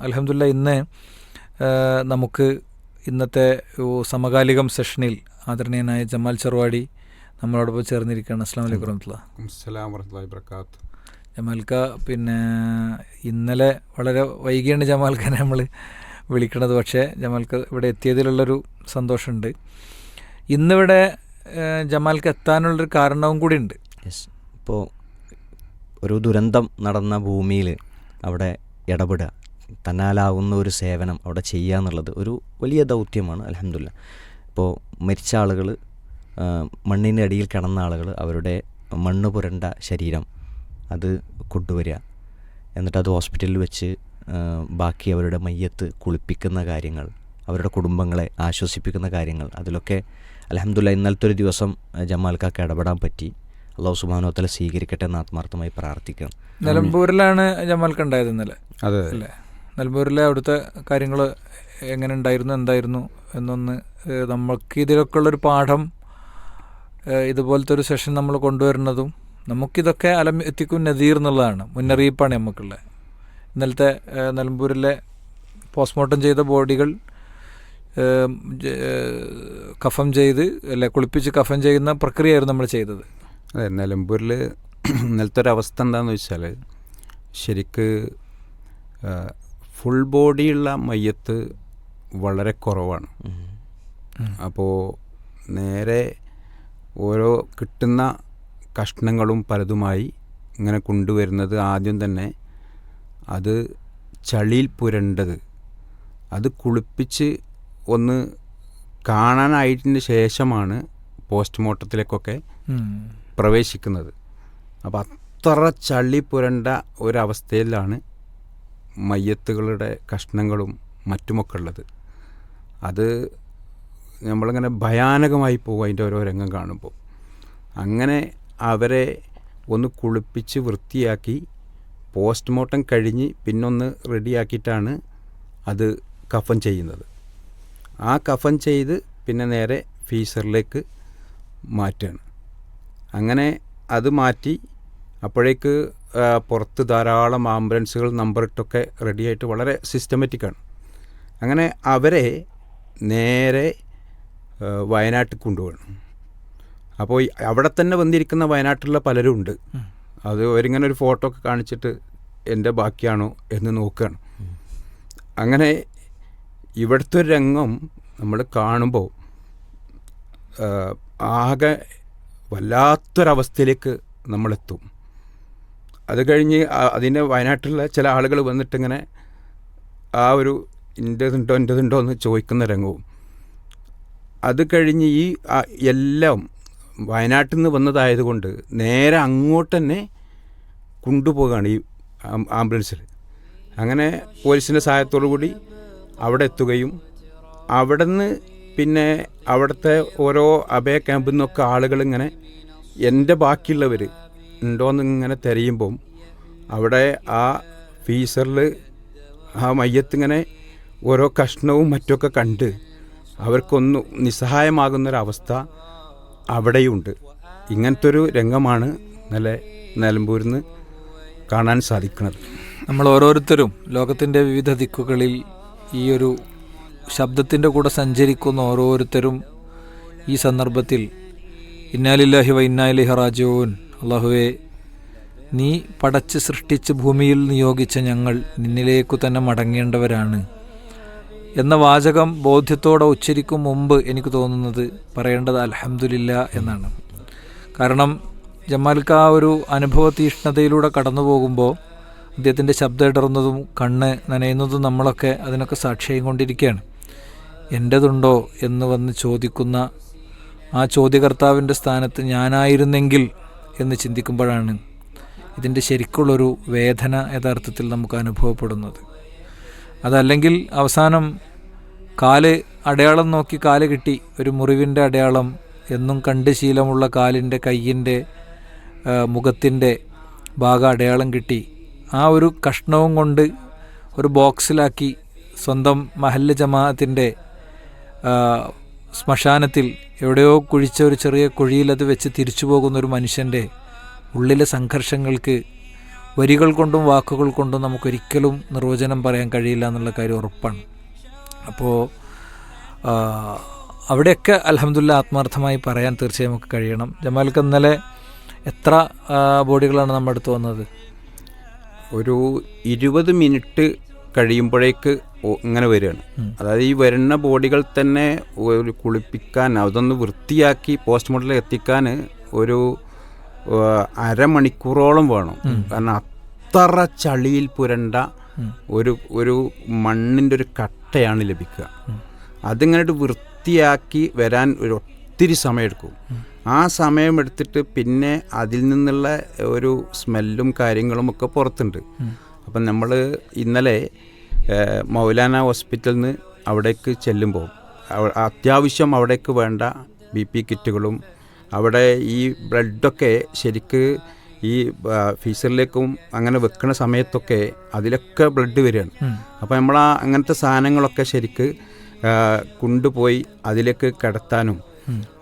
അൽഹംദുലില്ലാ ഇന്ന് നമുക്ക് ഇന്നത്തെ സമകാലികം സെഷനിൽ ആദരണീയനായ ജമാൽ ചെറുവാടി നമ്മളോടൊപ്പം ചേർന്നിരിക്കുകയാണ്. അസ്സലാമു അലൈക്കും വറഹ്മത്തുള്ളാഹി വബറകാതുഹു. ജമാൽക്ക, പിന്നെ ഇന്നലെ വളരെ വൈകിയാണ് ജമാൽക്കനെ നമ്മൾ വിളിക്കണത്. പക്ഷേ ജമാൽക്ക ഇവിടെ എത്തിയതിലുള്ളൊരു സന്തോഷമുണ്ട്. ഇന്നിവിടെ ജമാൽക്ക് എത്താനുള്ളൊരു കാരണവും കൂടി ഉണ്ട്. ഇപ്പോൾ ഒരു ദുരന്തം നടന്ന ഭൂമിയിൽ അവിടെ ഇടപെടുക, തന്നാലാവുന്ന ഒരു സേവനം അവിടെ ചെയ്യുക എന്നുള്ളത് ഒരു വലിയ ദൗത്യമാണ്. അൽഹംദുലില്ലാ. ഇപ്പോൾ മരിച്ച ആളുകൾ, മണ്ണിൻ്റെ അടിയിൽ കിടന്ന ആളുകൾ, അവരുടെ മണ്ണ് പുരണ്ട ശരീരം അത് കൊണ്ടുവരിക, എന്നിട്ട് അത് ഹോസ്പിറ്റലിൽ വെച്ച് ബാക്കി അവരുടെ മയ്യത്ത് കുളിപ്പിക്കുന്ന കാര്യങ്ങൾ, അവരുടെ കുടുംബങ്ങളെ ആശ്വസിപ്പിക്കുന്ന കാര്യങ്ങൾ, അതിലൊക്കെ അൽഹംദുലില്ലാ ഇന്നലത്തെ ഒരു ദിവസം ജമാൽക്കാക്ക് ഇടപെടാൻ പറ്റി. അല്ലാഹു സുബ്ഹാനഹു വ തആല സ്വീകരിക്കട്ടെ എന്ന് ആത്മാർത്ഥമായി പ്രാർത്ഥിക്കണം. നിലമ്പൂരിലാണ് ജമാൽക്ക ഉണ്ടായത് ഇന്നലെ, അതെ അല്ലേ? നിലമ്പൂരിലെ അവിടുത്തെ കാര്യങ്ങൾ എങ്ങനെ ഉണ്ടായിരുന്നു, എന്തായിരുന്നു എന്നൊന്ന് നമുക്ക് ഇതിലൊക്കെ ഉള്ളൊരു പാഠം, ഇതുപോലത്തെ ഒരു സെഷൻ നമ്മൾ കൊണ്ടുവരുന്നതും നമുക്കിതൊക്കെ എത്തിക്കും നദീർ എന്നുള്ളതാണ്, മുന്നറിയിപ്പാണ് നമുക്കുള്ളത്. ഇന്നലത്തെ നിലമ്പൂരിലെ പോസ്റ്റ്മോർട്ടം ചെയ്ത ബോഡികൾ കഫം ചെയ്ത്, അല്ലെ കുളിപ്പിച്ച് കഫം ചെയ്യുന്ന പ്രക്രിയയായിരുന്നു നമ്മൾ ചെയ്തത്. അതെ, നിലമ്പൂരിൽ ഇന്നലത്തെ ഒരു അവസ്ഥ എന്താണെന്ന് വെച്ചാൽ, ശരിക്ക് ഫുൾ ബോഡിയുള്ള മയ്യത്ത് വളരെ കുറവാണ്. അപ്പോൾ നേരെ ഓരോ കിട്ടുന്ന കഷ്ണങ്ങളും പലതുമായി ഇങ്ങനെ കൊണ്ടുവരുന്നത്, ആദ്യം തന്നെ അത് ചളിയിൽ പുരണ്ടത്, അത് കുളിപ്പിച്ച് ഒന്ന് കാണാനായതിന് ശേഷമാണ് പോസ്റ്റ്മോർട്ടത്തിലേക്കൊക്കെ പ്രവേശിക്കുന്നത്. അപ്പോൾ അത്ര ചളി പുരണ്ട ഒരവസ്ഥയിലാണ് മയ്യത്തുകളുടെ കഷ്ണങ്ങളും മറ്റുമൊക്കെ ഉള്ളത്. അത് നമ്മളിങ്ങനെ ഭയാനകമായി പോകും അതിൻ്റെ ഓരോ രംഗം കാണുമ്പോൾ. അങ്ങനെ അവരെ ഒന്ന് കുളിപ്പിച്ച് വൃത്തിയാക്കി പോസ്റ്റ്മോർട്ടം കഴിഞ്ഞ് പിന്നൊന്ന് റെഡിയാക്കിയിട്ടാണ് അത് കഫൻ ചെയ്യുന്നത്. ആ കഫൻ ചെയ്ത് പിന്നെ നേരെ ഫീസറിലേക്ക് മാറ്റുകയാണ്. അങ്ങനെ അത് മാറ്റി അപ്പോഴേക്ക് പുറത്ത് ധാരാളം ആംബുലൻസുകൾ നമ്പറിട്ടൊക്കെ റെഡിയായിട്ട് വളരെ സിസ്റ്റമാറ്റിക്കാണ്. അങ്ങനെ അവരെ നേരെ വയനാട്ടിൽ കൊണ്ടുപോകണം. അപ്പോൾ അവിടെ തന്നെ വന്നിരിക്കുന്ന വയനാട്ടിലുള്ള പലരും ഉണ്ട്. അത് അവരിങ്ങനെ ഒരു ഫോട്ടോ ഒക്കെ കാണിച്ചിട്ട് എൻ്റെ ബാക്കിയാണോ എന്ന് നോക്കുകയാണ്. അങ്ങനെ ഇവിടുത്തെ ഒരു രംഗം നമ്മൾ കാണുമ്പോൾ ആകെ വല്ലാത്തൊരവസ്ഥയിലേക്ക് നമ്മളെത്തും. അത് കഴിഞ്ഞ് അതിൻ്റെ വയനാട്ടിലുള്ള ചില ആളുകൾ വന്നിട്ടിങ്ങനെ ആ ഒരു എൻ്റെതുണ്ടോ എന്ന് ചോദിക്കുന്ന രംഗവും, അത് കഴിഞ്ഞ് ഈ എല്ലാം വയനാട്ടിൽ നിന്ന് വന്നതായതുകൊണ്ട് നേരെ അങ്ങോട്ട് തന്നെ കൊണ്ടുപോവുകയാണ് ഈ ആംബുലൻസിൽ. അങ്ങനെ പോലീസിൻ്റെ സഹായത്തോടു കൂടി അവിടെ എത്തുകയും അവിടെ നിന്ന് പിന്നെ അവിടുത്തെ ഓരോ അഭയ ക്യാമ്പിൽ നിന്നൊക്കെ ആളുകളിങ്ങനെ എൻ്റെ ബാക്കിയുള്ളവർ ഉണ്ടോയെന്ന് ഇങ്ങനെ തിരയുമ്പം അവിടെ ആ ഫീസറിൽ ആ മയ്യത്തിങ്ങനെ ഓരോ കഷ്ണവും മറ്റൊക്കെ കണ്ട് അവർക്കൊന്നും നിസ്സഹായമാകുന്നൊരവസ്ഥ അവിടെയുണ്ട്. ഇങ്ങനത്തെ ഒരു രംഗമാണ് നിലമ്പൂരിൽ നിന്ന് കാണാൻ സാധിക്കുന്നത്. നമ്മൾ ഓരോരുത്തരും ലോകത്തിൻ്റെ വിവിധ ദിക്കുകളിൽ ഈ ഒരു ശബ്ദത്തിൻ്റെ കൂടെ സഞ്ചരിക്കുന്ന ഓരോരുത്തരും ഈ സന്ദർഭത്തിൽ ഇന്നാ ലില്ലാഹി വ ഇന്നാ ഇലൈഹി റാജിഊൻ, അല്ലാഹുവേ നീ പടച്ച് സൃഷ്ടിച്ച് ഭൂമിയിൽ നിയോഗിച്ച ഞങ്ങൾ നിന്നിലേക്കു തന്നെ മടങ്ങേണ്ടവരാണ് എന്ന വാചകം ബോധ്യത്തോടെ ഉച്ചരിക്കും മുമ്പ് എനിക്ക് തോന്നുന്നത് പറയേണ്ടത് അൽഹംദുലില്ലാ എന്നാണ്. കാരണം ജമാൽക്ക് ആ ഒരു അനുഭവ തീഷ്ണതയിലൂടെ കടന്നു പോകുമ്പോൾ അദ്ദേഹത്തിൻ്റെ ശബ്ദം ഇടറുന്നതും കണ്ണ് നനയുന്നതും നമ്മളൊക്കെ അതിനൊക്കെ സാക്ഷ്യം കൊണ്ടിരിക്കുകയാണ്. എൻ്റെതുണ്ടോ എന്ന് വന്ന് ചോദിക്കുന്ന ആ ചോദ്യകർത്താവിൻ്റെ സ്ഥാനത്ത് ഞാനായിരുന്നെങ്കിൽ എന്ന് ചിന്തിക്കുമ്പോഴാണ് ഇതിൻ്റെ ശരിക്കുള്ളൊരു വേദന യഥാർത്ഥത്തിൽ നമുക്ക് അനുഭവപ്പെടുന്നത്. അതല്ലെങ്കിൽ അവസാനം കാല് അടയാളം നോക്കി കാല് കിട്ടി, ഒരു മുറിവിൻ്റെ അടയാളം എന്നും കണ്ട് ശീലമുള്ള കാലിൻ്റെ, കയ്യിൻ്റെ, മുഖത്തിൻ്റെ ഭാഗം അടയാളം കിട്ടി, ആ ഒരു കഷ്ണവും കൊണ്ട് ഒരു ബോക്സിലാക്കി സ്വന്തം മഹല്ല് ജമാഅത്തിൻ്റെ ശ്മശാനത്തിൽ എവിടെയോ കുഴിച്ച ഒരു ചെറിയ കുഴിയിൽ അത് വെച്ച് തിരിച്ചു പോകുന്നൊരു മനുഷ്യൻ്റെ ഉള്ളിലെ സംഘർഷങ്ങൾക്ക് വരികൾ കൊണ്ടും വാക്കുകൾ കൊണ്ടും നമുക്കൊരിക്കലും നിർവചനം പറയാൻ കഴിയില്ല എന്നുള്ള കാര്യം ഉറപ്പാണ്. അപ്പോൾ അവിടെയൊക്കെ അൽഹംദുലില്ലാ ആത്മാർത്ഥമായി പറയാൻ തീർച്ചയായും നമുക്ക് കഴിയണം. ജമാൽക്ക് ഇന്നലെ എത്ര ബോഡികളാണ് നമ്മുടെ അടുത്ത് വന്നത്? ഒരു 20 മിനിറ്റ് കഴിയുമ്പോഴേക്ക് ഇങ്ങനെ വരികയാണ്. അതായത് ഈ വരുന്ന ബോഡികൾ തന്നെ ഒരു കുളിപ്പിക്കാൻ, അതൊന്ന് വൃത്തിയാക്കി പോസ്റ്റ്മോർട്ടത്തിൽ എത്തിക്കാൻ ഒരു അരമണിക്കൂറോളം വേണം. കാരണം അത്ര ചളിയിൽ പുരണ്ട ഒരു മണ്ണിൻ്റെ ഒരു കട്ടയാണ് ലഭിക്കുക. അതിങ്ങനെ വൃത്തിയാക്കി വരാൻ ഒത്തിരി സമയമെടുക്കും. ആ സമയമെടുത്തിട്ട് പിന്നെ അതിൽ നിന്നുള്ള ഒരു സ്മെല്ലും കാര്യങ്ങളും ഒക്കെ പുറത്തുണ്ട്. അപ്പം നമ്മൾ ഇന്നലെ മൗലാന ഹോസ്പിറ്റലിൽ നിന്ന് അവിടേക്ക് ചെല്ലുമ്പോൾ അത്യാവശ്യം അവിടേക്ക് വേണ്ട BP കിറ്റുകളും അവിടെ ഈ ബ്ലഡൊക്കെ ശരിക്ക് ഈ ഫീസറിലേക്കും അങ്ങനെ വെക്കുന്ന സമയത്തൊക്കെ അതിലൊക്കെ ബ്ലഡ് വരികയാണ്. അപ്പോൾ നമ്മൾ അങ്ങനത്തെ സാധനങ്ങളൊക്കെ ശരിക്ക് കൊണ്ടുപോയി അതിലേക്ക് കിടത്താനും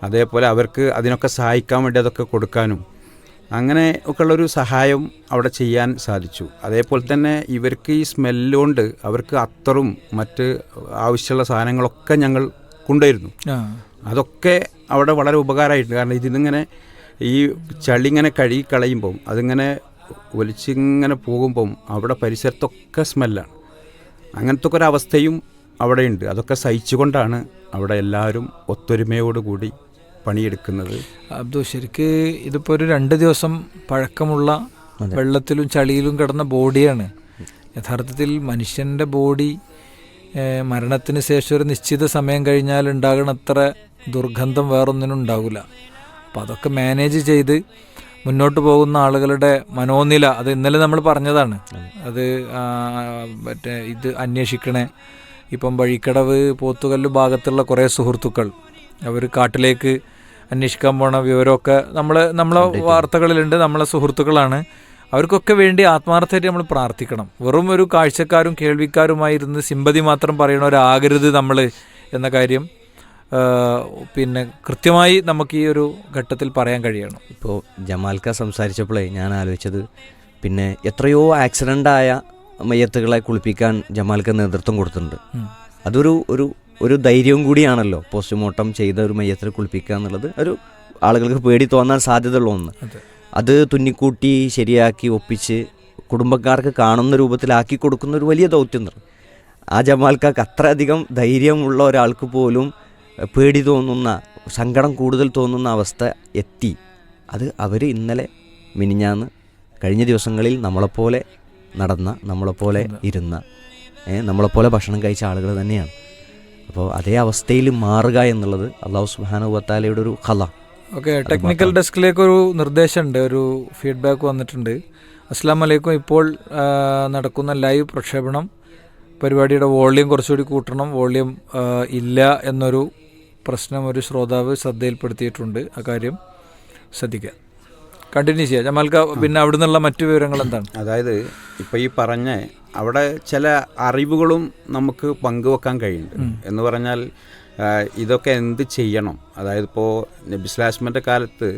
അതേപോലെ അവർക്ക് അതിനൊക്കെ സഹായിക്കാൻ വേണ്ടി അതൊക്കെ കൊടുക്കാനും അങ്ങനെ ഒക്കെയുള്ളൊരു സഹായം അവിടെ ചെയ്യാൻ സാധിച്ചു. അതേപോലെ തന്നെ ഇവർക്ക് ഈ സ്മെല്ലുകൊണ്ട് അവർക്ക് അത്തറും മറ്റ് ആവശ്യമുള്ള സാധനങ്ങളൊക്കെ ഞങ്ങൾ കൊണ്ടുവരുന്നു. അതൊക്കെ അവിടെ വളരെ ഉപകാരമായിട്ടുണ്ട്. കാരണം ഇതിങ്ങനെ ഈ ചളി ഇങ്ങനെ കഴുകി കളയുമ്പം അതിങ്ങനെ ഒലിച്ചിങ്ങനെ പോകുമ്പം അവിടെ പരിസരത്തൊക്കെ സ്മെല്ലാണ്. അങ്ങനത്തെ ഒക്കെ ഒരവസ്ഥയും അവിടെയുണ്ട്. അതൊക്കെ സഹിച്ചുകൊണ്ടാണ് അവിടെ എല്ലാവരും ഒത്തൊരുമയോടുകൂടി പണിയെടുക്കുന്നത്. അബ്ദു, ശരിക്ക് ഇതിപ്പോൾ ഒരു 2 ദിവസം പഴക്കമുള്ള വെള്ളത്തിലും ചളിയിലും കിടന്ന ബോഡിയാണ്. യഥാർത്ഥത്തിൽ മനുഷ്യൻ്റെ ബോഡി മരണത്തിന് ശേഷം ഒരു നിശ്ചിത സമയം കഴിഞ്ഞാൽ ഉണ്ടാകണത്ര ദുർഗന്ധം വേറൊന്നിനും ഉണ്ടാവില്ല. അപ്പോൾ അതൊക്കെ മാനേജ് ചെയ്ത് മുന്നോട്ട് പോകുന്ന ആളുകളുടെ മനോനില, അത് ഇന്നലെ നമ്മൾ പറഞ്ഞതാണ്. അത് മറ്റേ ഇത് അന്വേഷിക്കണേ. ഇപ്പം വഴിക്കടവ് പോത്തുകല്ല് ഭാഗത്തുള്ള കുറേ സുഹൃത്തുക്കൾ അവർ കാട്ടിലേക്ക് അന്വേഷിക്കാൻ പോണ വിവരമൊക്കെ നമ്മളെ വാർത്തകളിലുണ്ട്. നമ്മളെ സുഹൃത്തുക്കളാണ്. അവർക്കൊക്കെ വേണ്ടി ആത്മാർത്ഥമായിട്ട് നമ്മൾ പ്രാർത്ഥിക്കണം. വെറും ഒരു കാഴ്ചക്കാരും കേൾവിക്കാരുമായിരുന്ന് സിമ്പതി മാത്രം പറയണവരാകരുത് നമ്മൾ എന്ന കാര്യം പിന്നെ കൃത്യമായി നമുക്ക് ഈ ഒരു ഘട്ടത്തിൽ പറയാൻ കഴിയണം. ഇപ്പോൾ ജമാൽക്ക സംസാരിച്ചപ്പോഴേ ഞാൻ ആലോചിച്ചത്, പിന്നെ എത്രയോ ആക്സിഡൻ്റായ മയ്യത്തുകളെ കുളിപ്പിക്കാൻ ജമാൽക്ക നേതൃത്വം കൊടുത്തിട്ടുണ്ട്. അതൊരു ഒരു ധൈര്യവും കൂടിയാണല്ലോ. പോസ്റ്റ്മോർട്ടം ചെയ്ത ഒരു മയ്യത്തിനെ കുളിപ്പിക്കുക എന്നുള്ളത് ഒരു ആളുകൾക്ക് പേടി തോന്നാൻ സാധ്യതയുള്ള ഒന്ന്. അത് തുന്നിക്കൂട്ടി ശരിയാക്കി ഒപ്പിച്ച് കുടുംബക്കാർക്ക് കാണുന്ന രൂപത്തിലാക്കി കൊടുക്കുന്ന ഒരു വലിയ ദൗത്യം തന്നെ. ആ ജമാൽക്കാർക്ക് അത്രയധികം ധൈര്യമുള്ള ഒരാൾക്ക് പോലും പേടി തോന്നുന്ന, സങ്കടം കൂടുതൽ തോന്നുന്ന അവസ്ഥ എത്തി. അത് അവർ ഇന്നലെ മിനിഞ്ഞാന്ന് കഴിഞ്ഞ ദിവസങ്ങളിൽ നമ്മളെപ്പോലെ നടന്ന, നമ്മളെപ്പോലെ ഇരുന്ന, നമ്മളെപ്പോലെ ഭക്ഷണം കഴിച്ച ആളുകൾ തന്നെയാണ്. അപ്പോൾ അതേ അവസ്ഥയിൽ മാറുക എന്നുള്ളത് അല്ലാഹു സുബ്ഹാനഹു വ തആലയുടെ ഒരു ഖള. ഓക്കെ, ടെക്നിക്കൽ ഡെസ്കിലേക്ക് ഒരു നിർദ്ദേശമുണ്ട്, ഒരു ഫീഡ്ബാക്ക് വന്നിട്ടുണ്ട്. അസ്സലാമു അലൈക്കും. ഇപ്പോൾ നടക്കുന്ന ലൈവ് പ്രക്ഷേപണം പരിപാടിയുടെ വോളിയം കുറച്ചുകൂടി കൂട്ടണം. വോളിയം ഇല്ല എന്നൊരു പ്രശ്നം ഒരു ശ്രോതാവ് ശ്രദ്ധയിൽപ്പെടുത്തിയിട്ടുണ്ട്. ആ കാര്യം ശ്രദ്ധിക്കുക. കണ്ടിന്യൂ ചെയ്യാം ജമാൽക്ക. പിന്നെ അവിടെ നിന്നുള്ള മറ്റു വിവരങ്ങൾ എന്താണ്? അതായത് ഇപ്പോൾ ഈ പറഞ്ഞ അവിടെ ചില അറിവുകളും നമുക്ക് പങ്കുവെക്കാൻ കഴിയുന്നുണ്ട്. എന്ന് പറഞ്ഞാൽ ഇതൊക്കെ എന്ത് ചെയ്യണം. അതായത് ഇപ്പോൾ നബി സ്വല്ലല്ലാഹു കാലത്ത്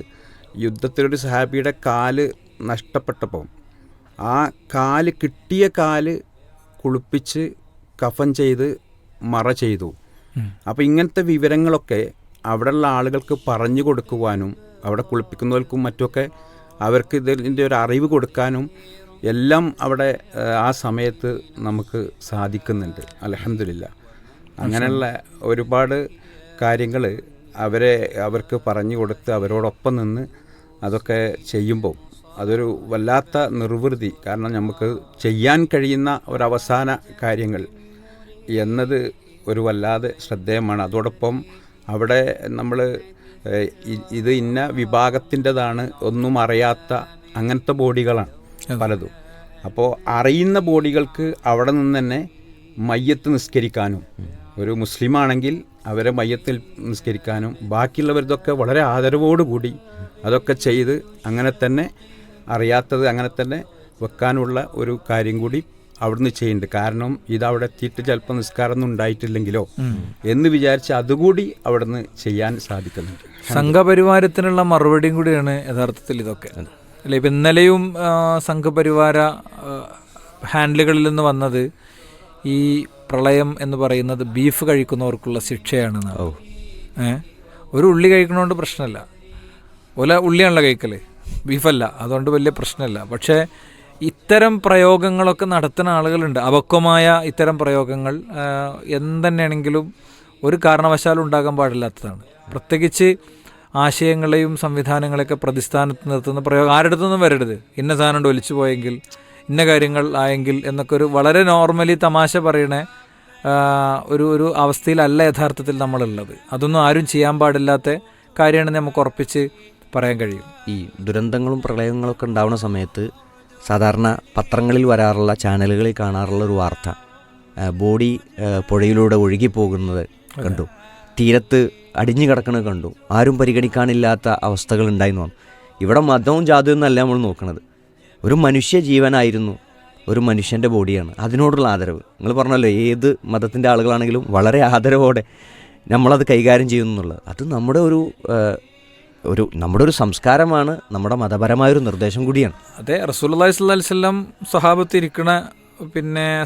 യുദ്ധത്തിലൊരു സഹാബിയുടെ കാല് നഷ്ടപ്പെട്ടപ്പോൾ ആ കാല്, കിട്ടിയ കാല് കുളിപ്പിച്ച് കഫൻ ചെയ്ത് മറ ചെയ്തു. അപ്പോൾ ഇങ്ങനത്തെ വിവരങ്ങളൊക്കെ അവിടെയുള്ള ആളുകൾക്ക് പറഞ്ഞു കൊടുക്കുവാനും അവിടെ കുളിപ്പിക്കുന്നവർക്കും മറ്റുമൊക്കെ അവർക്ക് ഇതിൻ്റെ ഒരു അറിവ് കൊടുക്കാനും എല്ലാം അവിടെ ആ സമയത്ത് നമുക്ക് സാധിക്കുന്നുണ്ട്. അൽഹംദുലില്ലാ. അങ്ങനെയുള്ള ഒരുപാട് കാര്യങ്ങൾ അവർക്ക് പറഞ്ഞു കൊടുത്ത് അവരോടൊപ്പം നിന്ന് അതൊക്കെ ചെയ്യുമ്പോൾ അതൊരു വല്ലാത്ത നിർവൃതി. കാരണം നമുക്ക് ചെയ്യാൻ കഴിയുന്ന ഒരവസാന കാര്യങ്ങൾ എന്നത് ഒരു വല്ലാതെ ശ്രദ്ധേയമാണ്. അതോടൊപ്പം അവിടെ നമ്മൾ ഇത് ഇന്ന വിഭാഗത്തിൻ്റെതാണ്, ഒന്നും അറിയാത്ത അങ്ങനത്തെ ബോഡികളാണ് പലതും. അപ്പോൾ അറിയുന്ന ബോഡികൾക്ക് അവിടെ നിന്ന് തന്നെ മയ്യത്ത് നിസ്കരിക്കാനും, ഒരു മുസ്ലിമാണെങ്കിൽ അവരെ മയ്യത്തിൽ നിസ്കരിക്കാനും, ബാക്കിയുള്ളവരതൊക്കെ വളരെ ആദരവോടുകൂടി അതൊക്കെ ചെയ്ത് അങ്ങനെ തന്നെ അറിയാത്തത് അങ്ങനെ തന്നെ വെക്കാനുള്ള ഒരു കാര്യം കൂടി അവിടുന്ന് ചെയ്യുന്നുണ്ട്. കാരണം ഇതവിടെ എത്തിയിട്ട് ചിലപ്പോൾ നിസ്കാരമൊന്നും ഉണ്ടായിട്ടില്ലെങ്കിലോ എന്ന് വിചാരിച്ച് അതുകൂടി അവിടുന്ന് ചെയ്യാൻ സാധിക്കുന്നുണ്ട്. സംഘപരിവാരത്തിനുള്ള മറുപടിയും കൂടിയാണ് യഥാർത്ഥത്തിൽ ഇതൊക്കെ. അല്ലെ? ഇപ്പം ഇന്നലെയും സംഘപരിവാര ഹാൻഡിലുകളിൽ നിന്ന് വന്നത് ഈ പ്രളയം എന്ന് പറയുന്നത് ബീഫ് കഴിക്കുന്നവർക്കുള്ള ശിക്ഷയാണെന്നാണ്. ഒരു ഉള്ളി കഴിക്കണോണ്ട് പ്രശ്നമല്ല, ഉള്ളിയാണല്ലോ കഴിക്കൽ, ബീഫല്ല, അതുകൊണ്ട് വലിയ പ്രശ്നമല്ല. പക്ഷേ ഇത്തരം പ്രയോഗങ്ങളൊക്കെ നടത്തുന്ന ആളുകളുണ്ട്, അപക്വമായ ഇത്തരം പ്രയോഗങ്ങൾ എന്തെന്നെയാണെങ്കിലും ഒരു കാരണവശാലും ഉണ്ടാകാൻ പാടില്ലാത്തതാണ്. പ്രത്യേകിച്ച് ആശയങ്ങളെയും സംവിധാനങ്ങളെയൊക്കെ പ്രതിസ്ഥാനത്ത് നിർത്തുന്ന പ്രയോഗം ആരുടെ അടുത്തൊന്നും വരരുത്. ഇന്ന സാധനം കൊണ്ട് ഒലിച്ചു പോയെങ്കിൽ, ഇന്ന കാര്യങ്ങൾ ആയെങ്കിൽ എന്നൊക്കെ ഒരു വളരെ നോർമലി തമാശ പറയണ ഒരു അവസ്ഥയിലല്ല യഥാർത്ഥത്തിൽ നമ്മളുള്ളത്. അതൊന്നും ആരും ചെയ്യാൻ പാടില്ലാത്ത കാര്യമാണ് നമുക്ക് ഉറപ്പിച്ച് പറയാൻ കഴിയും. ഈ ദുരന്തങ്ങളും പ്രളയങ്ങളൊക്കെ ഉണ്ടാവുന്ന സമയത്ത് സാധാരണ പത്രങ്ങളിൽ വരാറുള്ള, ചാനലുകളിൽ കാണാറുള്ള ഒരു വാർത്ത, ബോഡി പുഴയിലൂടെ ഒഴുകിപ്പോകുന്നത് കണ്ടു, തീരത്ത് അടിഞ്ഞു കിടക്കുന്നത് കണ്ടു, ആരും പരിഗണിക്കാനില്ലാത്ത അവസ്ഥകൾ ഉണ്ടായിരുന്നു. ഇവിടെ മതവും ജാതിയും എന്നല്ല നമ്മൾ നോക്കുന്നത്, ഒരു മനുഷ്യ ജീവനായിരുന്നു, ഒരു മനുഷ്യൻ്റെ ബോഡിയാണ്. അതിനോടുള്ള ആദരവ്, നിങ്ങൾ പറഞ്ഞല്ലോ, ഏത് മതത്തിൻ്റെ ആളുകളാണെങ്കിലും വളരെ ആദരവോടെ നമ്മളത് കൈകാര്യം ചെയ്യുന്നു എന്നുള്ളത്, അത് നമ്മുടെ ഒരു സംസ്കാരമാണ്, നമ്മുടെ മതപരമായൊരു നിർദ്ദേശം കൂടിയാണ്. അതെ, റസൂലുള്ളാഹി സ്വല്ലല്ലാഹി അലൈഹി വസല്ലം സ്വഹാബത്ത് ഇരിക്കണ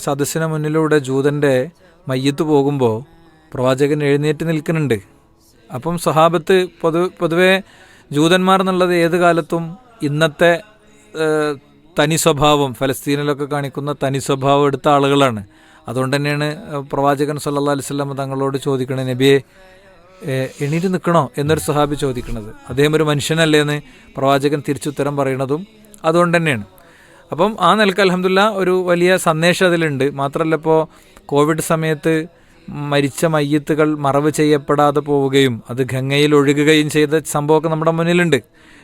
സദസ്സിന് മുന്നിലൂടെ ജൂതൻ്റെ മയ്യത്ത് പോകുമ്പോൾ പ്രവാചകൻ എഴുന്നേറ്റ് നിൽക്കുന്നുണ്ട്. അപ്പം സ്വഹാബത്ത് പൊതുവേ ജൂതന്മാർ എന്നുള്ളത് ഏത് കാലത്തും ഇന്നത്തെ തനി സ്വഭാവം, ഫലസ്തീനിലൊക്കെ കാണിക്കുന്ന തനി സ്വഭാവം എടുത്ത ആളുകളാണ്. അതുകൊണ്ട് തന്നെയാണ് പ്രവാചകൻ സല്ലല്ലാഹു അലൈഹി വസല്ലം തങ്ങളോട് ചോദിക്കണേ, നബിയെ എണീറ്റ് നിൽക്കണോ എന്നൊരു സ്വഹാബി ചോദിക്കണത്. അദ്ദേഹം ഒരു മനുഷ്യനല്ലേ എന്ന് പ്രവാചകൻ തിരിച്ചുത്തരം പറയണതും അതുകൊണ്ട് തന്നെയാണ്. അപ്പം ആ നിലക്ക് അൽഹംദുലില്ലാ ഒരു വലിയ സന്ദേശം അതിലുണ്ട്. മാത്രമല്ല, ഇപ്പോൾ കോവിഡ് സമയത്ത് മരിച്ച മയ്യത്തുകൾ മറവ് ചെയ്യപ്പെടാതെ പോവുകയും അത് ഗംഗയിൽ ഒഴുകുകയും ചെയ്ത സംഭവമൊക്കെ നമ്മുടെ മുന്നിലുണ്ട്.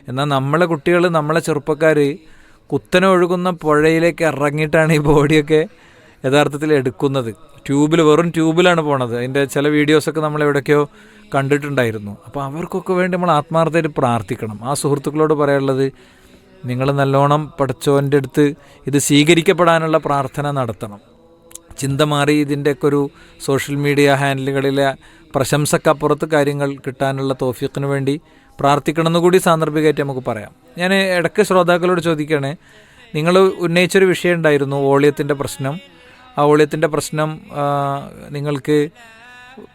എന്നാൽ നമ്മളെ കുട്ടികൾ, നമ്മളെ ചെറുപ്പക്കാർ കുത്തനെ ഒഴുകുന്ന പുഴയിലേക്ക് ഇറങ്ങിയിട്ടാണ് ഈ ബോഡിയൊക്കെ യഥാർത്ഥത്തിൽ എടുക്കുന്നത്. വെറും ട്യൂബിലാണ് പോണത്. അതിൻ്റെ ചില വീഡിയോസൊക്കെ നമ്മൾ എവിടേക്കോ കണ്ടിട്ടുണ്ടായിരുന്നു. അപ്പോൾ അവർക്കൊക്കെ വേണ്ടി നമ്മൾ ആത്മാർത്ഥമായിട്ട് പ്രാർത്ഥിക്കണം. ആ സുഹൃത്തുക്കളോട് പറയാനുള്ളത്, നിങ്ങൾ നല്ലോണം പടച്ചോൻ്റെ അടുത്ത് ഇത് സ്വീകരിക്കപ്പെടാനുള്ള പ്രാർത്ഥന നടത്തണം. ചിന്ത മാറി ഇതിൻ്റെയൊക്കെ ഒരു സോഷ്യൽ മീഡിയ ഹാൻഡിലുകളിലെ പ്രശംസക്കപ്പുറത്ത് കാര്യങ്ങൾ കിട്ടാനുള്ള തൗഫീഖിന് വേണ്ടി പ്രാർത്ഥിക്കണമെന്ന് കൂടി സാന്ദർഭികമായിട്ട് നമുക്ക് പറയാം. ഞാൻ ഇടയ്ക്ക് ശ്രോതാക്കളോട് ചോദിക്കുകയാണ്, നിങ്ങൾ ഉന്നയിച്ചൊരു വിഷയം ഉണ്ടായിരുന്നു, ഓളിയത്തിൻ്റെ പ്രശ്നം. ആ ഓളിയത്തിൻ്റെ പ്രശ്നം നിങ്ങൾക്ക്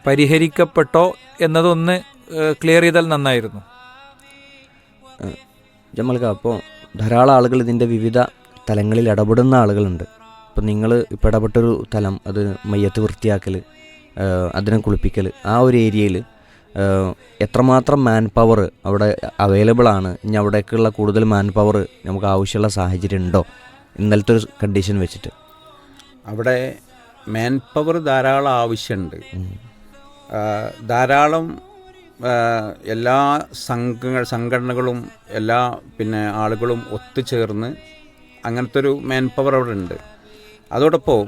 പരിഹരിക്കപ്പെട്ടോ എന്നതൊന്ന് ക്ലിയർ ചെയ്താൽ നന്നായിരുന്നു. ജമൽക്ക, അപ്പോൾ ധാരാളം ആളുകൾ ഇതിൻ്റെ വിവിധ തലങ്ങളിൽ ഇടപെടുന്ന ആളുകളുണ്ട്. ഇപ്പം നിങ്ങൾ ഇപ്പോൾ ഇടപെട്ടൊരു തലം, അത് മയ്യത്ത് വൃത്തിയാക്കൽ, അതിനെ കുളിപ്പിക്കൽ, ആ ഒരു ഏരിയയിൽ എത്രമാത്രം മാൻ പവർ അവിടെ അവൈലബിൾ ആണ്, ഇനി അവിടേക്കുള്ള കൂടുതൽ മാൻ പവർ നമുക്ക് ആവശ്യമുള്ള സാഹചര്യം ഉണ്ടോ ഇന്നലത്തെ ഒരു കണ്ടീഷൻ വെച്ചിട്ട്? അവിടെ മാൻ പവർ ധാരാളം ആവശ്യമുണ്ട്. ധാരാളം എല്ലാ സംഘടനകളും എല്ലാ ആളുകളും ഒത്തുചേർന്ന് അങ്ങനത്തെ ഒരു മാൻ പവർ അവിടെ ഉണ്ട്. അതോടൊപ്പം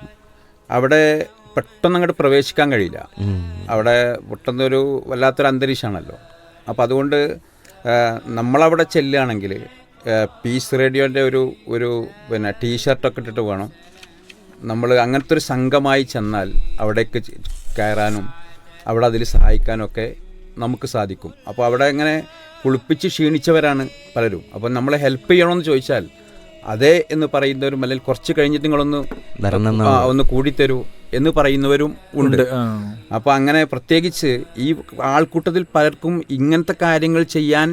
അവിടെ പെട്ടെന്ന് അങ്ങോട്ട് പ്രവേശിക്കാൻ കഴിയില്ല. അവിടെ പെട്ടെന്നൊരു വല്ലാത്തൊരു അന്തരീക്ഷമാണല്ലോ. അപ്പോൾ അതുകൊണ്ട് നമ്മളവിടെ ചെല്ലുകയാണെങ്കിൽ പീസ് റേഡിയോൻ്റെ ഒരു ടീഷർട്ടൊക്കെ ഇട്ടിട്ട് വേണം നമ്മൾ അങ്ങനത്തെ ഒരു സംഘമായി ചെന്നാൽ അവിടേക്ക് കയറാനും അവിടെ അതിൽ സഹായിക്കാനൊക്കെ നമുക്ക് സാധിക്കും. അപ്പോൾ അവിടെ അങ്ങനെ കുളിപ്പിച്ച് ക്ഷീണിച്ചവരാണ് പലരും. അപ്പോൾ നമ്മളെ ഹെൽപ്പ് ചെയ്യണമെന്ന് ചോദിച്ചാൽ അതെ എന്ന് പറയുന്നവരും, അല്ലെങ്കിൽ കുറച്ച് കഴിഞ്ഞിട്ട് നിങ്ങളൊന്ന് കൂടിത്തരൂ എന്ന് പറയുന്നവരും ഉണ്ട്. അപ്പോൾ അങ്ങനെ പ്രത്യേകിച്ച് ഈ ആൾക്കൂട്ടത്തിൽ പലർക്കും ഇങ്ങനത്തെ കാര്യങ്ങൾ ചെയ്യാൻ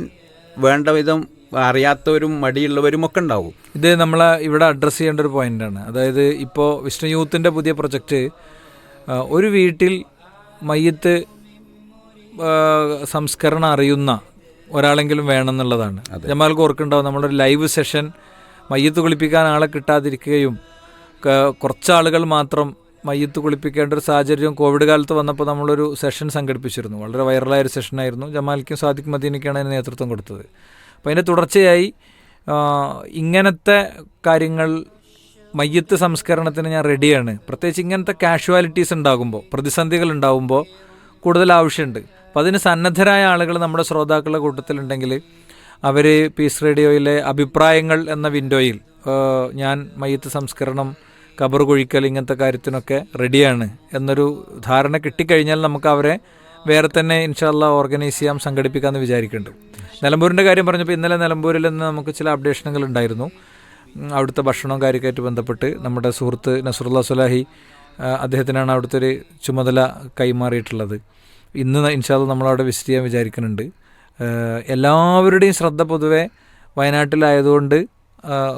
വേണ്ട വിധം അറിയാത്തവരും മടിയുള്ളവരും ഒക്കെ ഉണ്ടാവും. ഇത് നമ്മൾ ഇവിടെ അഡ്രസ്സ് ചെയ്യേണ്ട ഒരു പോയിന്റാണ്. അതായത് ഇപ്പോൾ വിഷ്ണു യൂത്തിൻ്റെ പുതിയ പ്രൊജക്റ്റ്, ഒരു വീട്ടിൽ മയ്യത്ത് സംസ്കരണം അറിയുന്ന ഒരാളെങ്കിലും വേണമെന്നുള്ളതാണ്. ജമാൽക്ക് ഓർക്കുണ്ടാവും, നമ്മളൊരു ലൈവ് സെഷൻ മയ്യത്ത് കുളിപ്പിക്കാൻ ആളെ കിട്ടാതിരിക്കുകയും കുറച്ചാളുകൾ മാത്രം മയ്യത്ത് കുളിപ്പിക്കേണ്ട ഒരു സാഹചര്യം കോവിഡ് കാലത്ത് വന്നപ്പോൾ നമ്മളൊരു സെഷൻ സംഘടിപ്പിച്ചിരുന്നു. വളരെ വൈറലായൊരു സെഷനായിരുന്നു. ജമാൽക്കും സാദിഖ് മദീനയ്ക്കാണ് അതിന് നേതൃത്വം കൊടുത്തത്. അപ്പോൾ അതിൻ്റെ തുടർച്ചയായി ഇങ്ങനത്തെ കാര്യങ്ങൾ, മയ്യത്ത് സംസ്കരണത്തിന് ഞാൻ റെഡിയാണ്. പ്രത്യേകിച്ച് ഇങ്ങനത്തെ കാഷ്വാലിറ്റീസ് ഉണ്ടാകുമ്പോൾ, പ്രതിസന്ധികൾ ഉണ്ടാകുമ്പോൾ കൂടുതൽ ആവശ്യമുണ്ട്. അപ്പോൾ അതിന് സന്നദ്ധരായ ആളുകൾ നമ്മുടെ ശ്രോതാക്കളുടെ കൂട്ടത്തിലുണ്ടെങ്കിൽ അവർ പീസ് റേഡിയോയിലെ അഭിപ്രായങ്ങൾ എന്ന വിൻഡോയിൽ ഞാൻ മയ്യത്ത് സംസ്കരണം, ഖബർ കുഴിക്കൽ, ഇങ്ങനത്തെ കാര്യത്തിനൊക്കെ റെഡിയാണ് എന്നൊരു ധാരണ കിട്ടിക്കഴിഞ്ഞാൽ നമുക്ക് അവരെ വേറെ തന്നെ ഇൻഷാല്ലാ ഓർഗനൈസ് ചെയ്യാം, സംഘടിപ്പിക്കാമെന്ന് വിചാരിക്കുന്നുണ്ട്. നിലമ്പൂരിൻ്റെ കാര്യം പറഞ്ഞപ്പോൾ ഇന്നലെ നിലമ്പൂരിൽ നിന്ന് നമുക്ക് ചില അപ്ഡേഷനുകൾ ഉണ്ടായിരുന്നു. അവിടുത്തെ ഭക്ഷണവും കാര്യമായിട്ട് ബന്ധപ്പെട്ട് നമ്മുടെ സുഹൃത്ത് നസറുല്ലാ സുലാഹി, അദ്ദേഹത്തിനാണ് അവിടുത്തെ ഒരു ചുമതല കൈമാറിയിട്ടുള്ളത്. ഇന്ന് ഇൻഷാല്ലാ നമ്മളവിടെ വിസിറ്റ് ചെയ്യാൻ വിചാരിക്കുന്നുണ്ട്. എല്ലാവരുടെയും ശ്രദ്ധ പൊതുവെ വയനാട്ടിലായതുകൊണ്ട്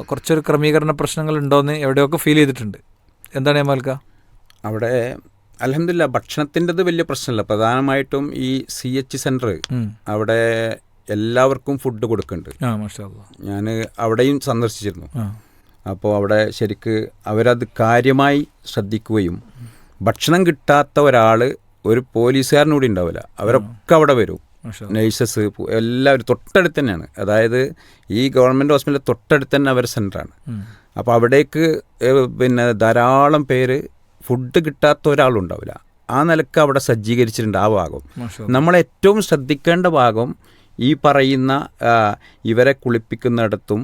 കുറച്ചൊരു ക്രമീകരണ പ്രശ്നങ്ങൾ ഉണ്ടോയെന്ന് എവിടെയൊക്കെ ഫീൽ ചെയ്തിട്ടുണ്ട്. എന്താണ് മാൽക്ക? അവിടെ അൽഹംദുലില്ലാ ഭക്ഷണത്തിൻ്റെത് വലിയ പ്രശ്നമില്ല. പ്രധാനമായിട്ടും ഈ CH സെൻറ്റർ അവിടെ എല്ലാവർക്കും ഫുഡ് കൊടുക്കുന്നുണ്ട്. ഞാൻ അവിടെയും സന്ദർശിച്ചിരുന്നു. അപ്പോൾ അവിടെ ശരിക്ക് അവരത് കാര്യമായി ശ്രദ്ധിക്കുകയും ഭക്ഷണം കിട്ടാത്ത ഒരാൾ ഒരു പോലീസുകാരനൂടി ഉണ്ടാവില്ല, അവരൊക്കെ അവിടെ വരും. നഴ്സസ് എല്ലാവരും തൊട്ടടുത്ത് തന്നെയാണ്. അതായത് ഈ ഗവൺമെൻറ് ഹോസ്പിറ്റലിൽ തൊട്ടടുത്ത് തന്നെ അവരുടെ സെൻ്ററാണ്. അപ്പോൾ അവിടേക്ക് പിന്നെ ധാരാളം പേര് ഫുഡ് കിട്ടാത്ത ഒരാളുണ്ടാവില്ല. ആ നിലക്ക് അവിടെ സജ്ജീകരിച്ചിട്ടുണ്ട് ആ ഭാഗം. നമ്മൾ ഏറ്റവും ശ്രദ്ധിക്കേണ്ട ഭാഗം ഈ പറയുന്ന ഇവരെ കുളിപ്പിക്കുന്നിടത്തും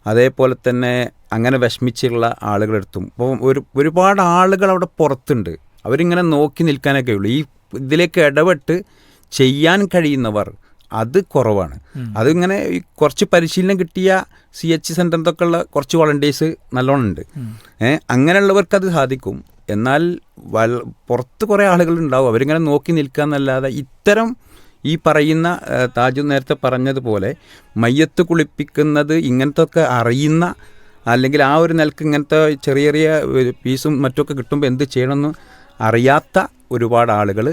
അതേപോലെ തന്നെ അങ്ങനെ വിഷമിച്ചുള്ള ആളുകളെടുത്തും. അപ്പോൾ ഒരുപാട് ആളുകൾ അവിടെ പുറത്തുണ്ട്, അവരിങ്ങനെ നോക്കി നിൽക്കാനൊക്കെ ഉള്ളൂ. ഈ ഇതിലേക്ക് ഇടപെട്ട് ചെയ്യാൻ കഴിയുന്നവർ അത് കുറവാണ്. അതിങ്ങനെ കുറച്ച് പരിശീലനം കിട്ടിയ CH സെൻ്ററിലൊക്കെ ഉള്ള കുറച്ച് വളണ്ടിയേഴ്സ് നല്ലോണം ഉണ്ട്. അങ്ങനെയുള്ളവർക്കത് സാധിക്കും. എന്നാൽ പുറത്ത് കുറേ ആളുകളുണ്ടാവും, അവരിങ്ങനെ നോക്കി നിൽക്കുക എന്നല്ലാതെ ഇത്തരം ഈ പറയുന്ന താജു നേരത്തെ പറഞ്ഞതുപോലെ മയ്യത്ത് കുളിപ്പിക്കുന്നത് ഇങ്ങനത്തൊക്കെ അറിയുന്ന, അല്ലെങ്കിൽ ആ ഒരു നിലക്ക് ഇങ്ങനത്തെ ചെറിയ ചെറിയ പീസും മറ്റുമൊക്കെ കിട്ടുമ്പോൾ എന്ത് ചെയ്യണമെന്ന് അറിയാത്ത ഒരുപാട് ആളുകൾ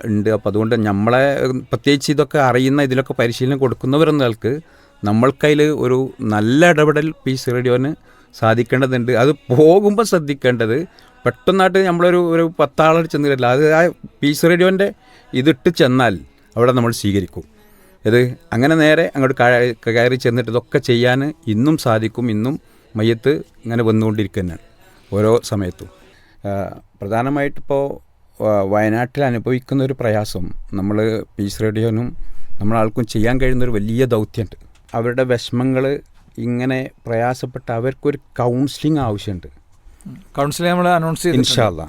ഉണ്ട്. അപ്പോൾ അതുകൊണ്ട് നമ്മളെ പ്രത്യേകിച്ച് ഇതൊക്കെ അറിയുന്ന, ഇതിലൊക്കെ പരിശീലനം കൊടുക്കുന്നവരെന്ന നിലക്ക് നമ്മൾക്കതിൽ ഒരു നല്ല ഇടപെടൽ പീസ് റേഡിയോന് സാധിക്കേണ്ടതുണ്ട്. അത് പോകുമ്പോൾ ശ്രദ്ധിക്കേണ്ടത് പെട്ടെന്നായിട്ട് നമ്മളൊരു 10 ആളോട് ചെന്ന് കയറില്ല. അത് ആ പീസ് റേഡിയോൻ്റെ ഇതിട്ട് ചെന്നാൽ അവിടെ നമ്മൾ സ്വീകരിക്കും. ഇത് അങ്ങനെ നേരെ അങ്ങോട്ട് കയറി ചെന്നിട്ട് ഇതൊക്കെ ചെയ്യാൻ ഇന്നും സാധിക്കും. ഇന്നും മയ്യത്ത് ഇങ്ങനെ വന്നുകൊണ്ടിരിക്കുന്നതാണ് ഓരോ സമയത്തും. പ്രധാനമായിട്ടിപ്പോൾ വയനാട്ടിൽ അനുഭവിക്കുന്ന ഒരു പ്രയാസം നമ്മൾ പീസ് റേഡിയോനും നമ്മളാൾക്കും ചെയ്യാൻ കഴിയുന്നൊരു വലിയ ദൗത്യമുണ്ട്. അവരുടെ വിഷമങ്ങൾ ഇങ്ങനെ പ്രയാസപ്പെട്ട അവർക്കൊരു കൗൺസിലിംഗ് ആവശ്യമുണ്ട്. കൗൺസിലിംഗ് നമ്മൾ അനൗൺസ് ചെയ്തു ഇൻഷാല്ലാ.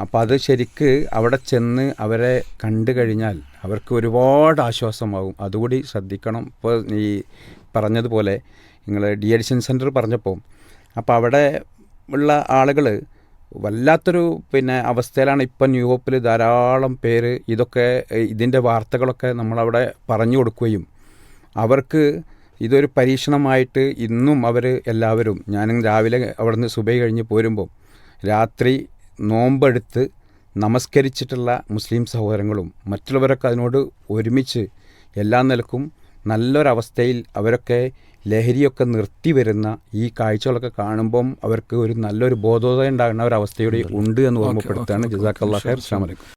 അപ്പോൾ അത് ശരിക്ക് അവിടെ ചെന്ന് അവരെ കണ്ടു കഴിഞ്ഞാൽ അവർക്ക് ഒരുപാട് ആശ്വാസമാകും. അതുകൂടി ശ്രദ്ധിക്കണം. ഇപ്പോൾ ഈ പറഞ്ഞതുപോലെ നിങ്ങൾ ഡി-അഡിക്ഷൻ സെൻറ്റർ പറഞ്ഞപ്പോൾ, അപ്പോൾ അവിടെ ഉള്ള ആളുകൾ വല്ലാത്തൊരു അവസ്ഥയിലാണ്. ഇപ്പം ന്യൂ ഹോപ്പിൽ ധാരാളം പേര് ഇതിൻ്റെ വാർത്തകളൊക്കെ നമ്മളവിടെ പറഞ്ഞു കൊടുക്കുകയും അവർക്ക് ഇതൊരു പരീക്ഷണമായിട്ട് ഇന്നും അവർ എല്ലാവരും, ഞാനും രാവിലെ അവിടെ നിന്ന് സുബൈ കഴിഞ്ഞ് പോരുമ്പോൾ രാത്രി നോമ്പെടുത്ത് നമസ്കരിച്ചിട്ടുള്ള മുസ്ലിം സഹോദരങ്ങളും മറ്റുള്ളവരൊക്കെ അതിനോട് ഒരുമിച്ച് എല്ലാ നിലക്കും നല്ലൊരവസ്ഥയിൽ അവരൊക്കെ ലഹരിയൊക്കെ നിർത്തി വരുന്ന ഈ കാഴ്ചകളൊക്കെ കാണുമ്പം അവർക്ക് ഒരു നല്ലൊരു ബോധോദയം ഉണ്ടാകുന്ന ഒരവസ്ഥയോടെ ഉണ്ട് എന്ന് ഓർമ്മപ്പെടുത്തുകയാണ്. ജസാക്കല്ലാഹ് ഖൈർ. അസ്സലാമു അലൈക്കും.